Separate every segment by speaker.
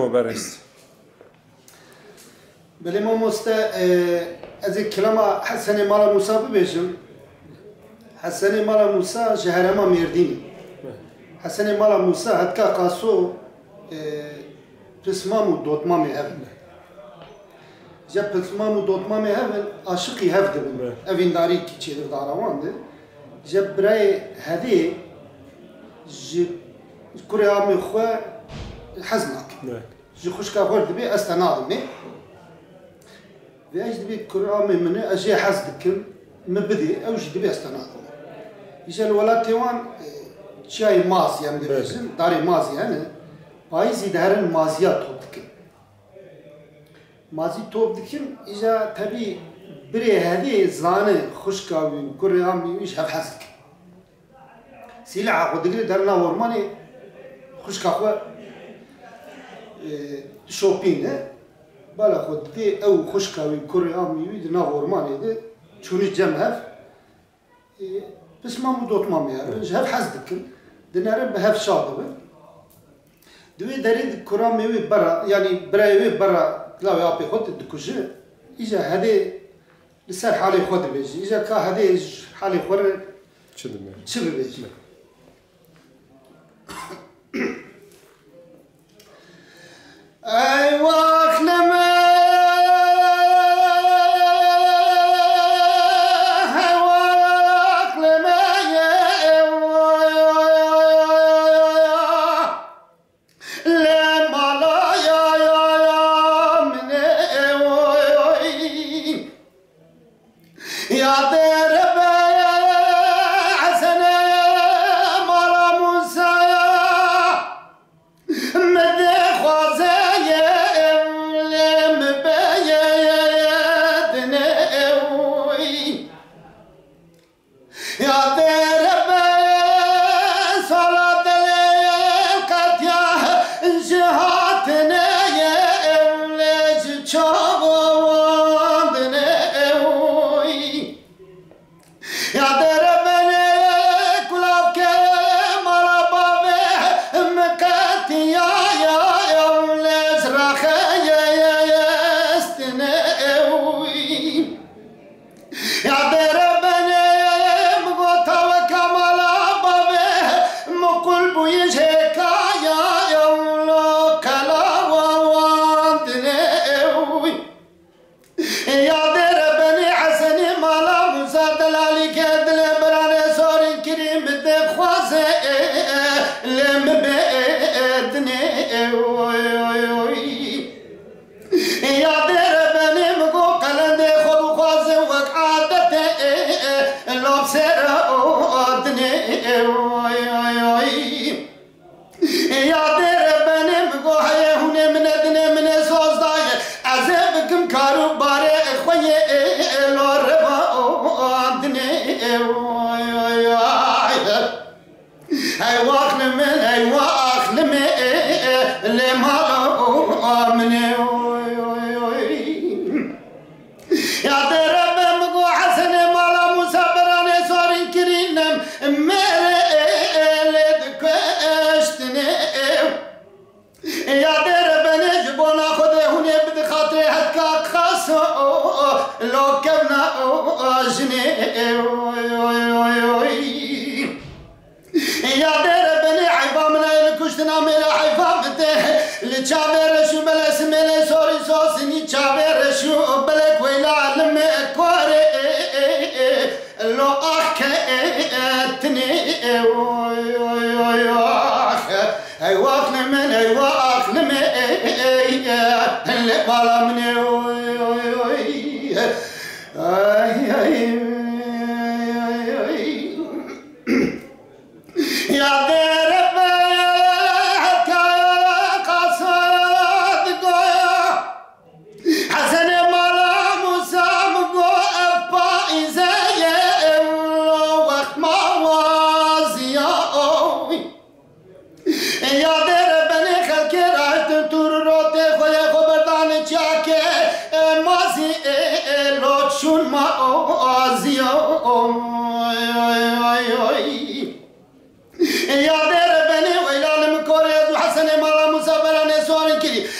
Speaker 1: و برست
Speaker 2: بله ما از کلام حسن مالا موسی ببیشم حسن مالا موسی جهرما میردینی حسن مالا موسی حتی قاسو پسمامو دوتمامی هفن جا پسمامو دوتمامی هفن عاشقی هفته بن اوین داری که چیدر داروانده جا برای هدی کره آمی خواه حزناک جا خوشکا خورد بی استنادمی و اجد بی کره آمی منه اجی حز دکن مبدی اوج دبی استنادمی ایجا الولاد تیوان چای مازی هم دبیزن داری مازی هنه پاییزی دهرن مازیات توب دکن مازی توب دکن ایجا تبی بری هدی زانه خوشکاوین کره آمی ویش هف حز دکن سیلعه خود دگری درنا ورمانی خوشکا خواه شوپینه بالا خود دی او خوشکاوی کره آمیوی درنا ورمانی ده چونی جمع هف بس ما مدوت مامی هف حز دکن دناره به هف شاده به دوی دارید کره آمیوی برا یعنی برایوی برا لاوی آپی خود دکوشه ایجا هده لسر حالی خود بیجی ایجا که هده حالی خود چه بیجی ای واخلمه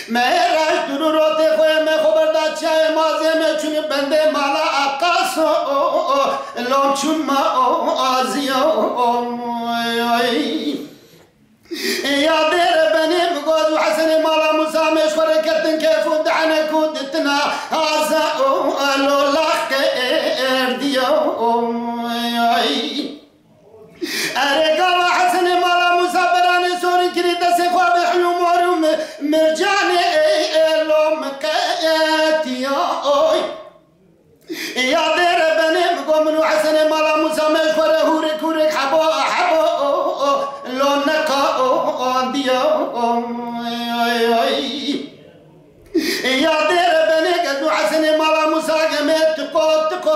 Speaker 2: مهراج دروروت خوی می خبردار چای مازه می چون بنده مالا آقاسو لام چون ما آزیو يا بني مقود وحسن مالا مسامش فركتن كيف ودعنا كودتنا هذا لو لك ارديو أريكا وحسن مالا مسابراني سوري كريد سيخوا بحلوم وروم مرجاني لو مكاتيو يا دير بني مقود وحسن مالا مسامش فرهورك ورك حبو لو نكا يا دير بني قد حسن مالا مساقمت تقو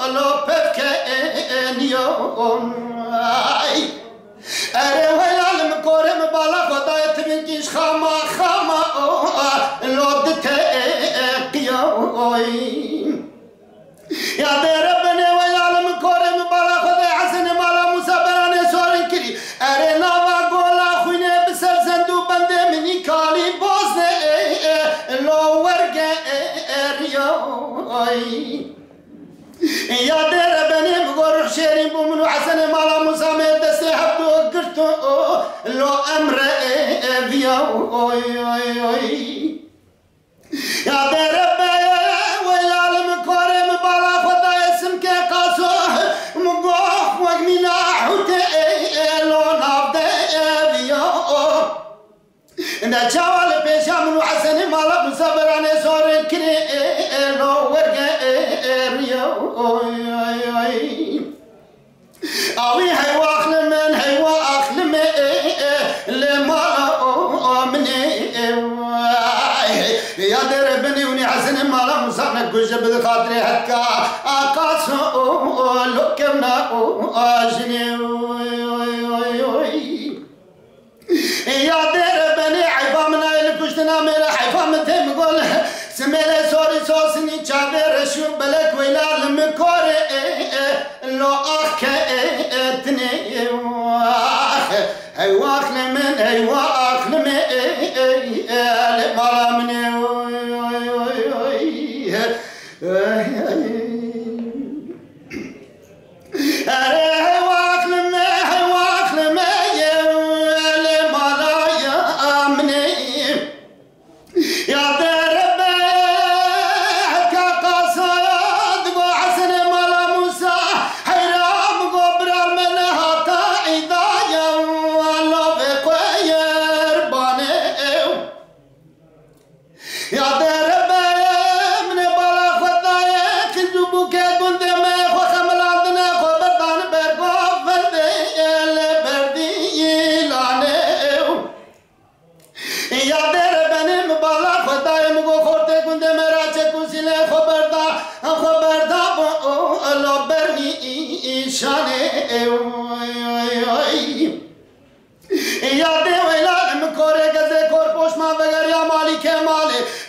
Speaker 2: لو بفكنيو أري ويا المكورم بالا خدايت من كيش خاما لو دتقيو يا دير بني ويا المكورم بالا خدايت حسن مالا مسابراني سوري كري أري نوا قولا خويني بسر زندو بندي مني كالي بوزني لو ورقة ريو يا دير بني مقور شيرين بومن وحسن مالا مسامي دستي حبتو قرتو لو أمر فيو يا دير بني ويا المكورم بالا خدا اسم كي قاسو مقوخ وقمنا حوتي لو نابدي فيو إندا جوال بيشا منو حسن مالا مسابراني سوري كري لو ورقة ريو أوي هيوا أخلمن هيوا أخلمن لمالا مني يا دير بني وني حسن مالا مسانا كوجة بالخاطري هكا أقاسو لكمنا أجني يا دير بني حيفا منا الكشتنا ميلا حيفا متهم قول سميلا سوري سوسني شابير شو بلك ويلا المكوري لو أخيتني هيوا أخلمن هيوا أخلمن لمالا مني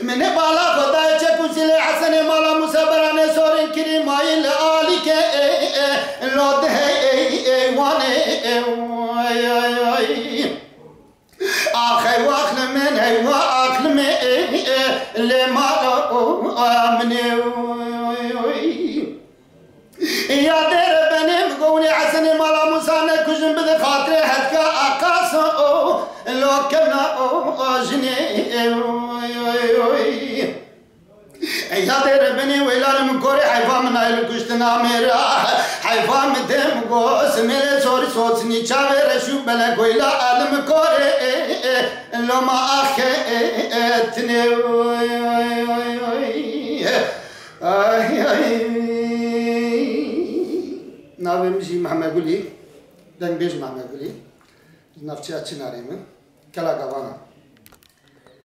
Speaker 2: من بالا خدای چه کسی حسن مالا مسابرانه سورین کری مایل آلی که لود وانه آخر وقت من هی وقت من لمالا منه يا دير بني مقولي حسن مالا مسانة كجن بذ خاطري هدكا أقاسو لو كنا أجني يا دير بني ويلال مكوري حيفا من هاي الكشتنا ميرا حيفا من دم قوس ميرا سوري صوتني شاوي رشو بلك ويلا المكوري لو ما أخيتني ناوي محمد قولي دنگ بيج محمد قولي نفسي أتشي ناريمن كلا قوانا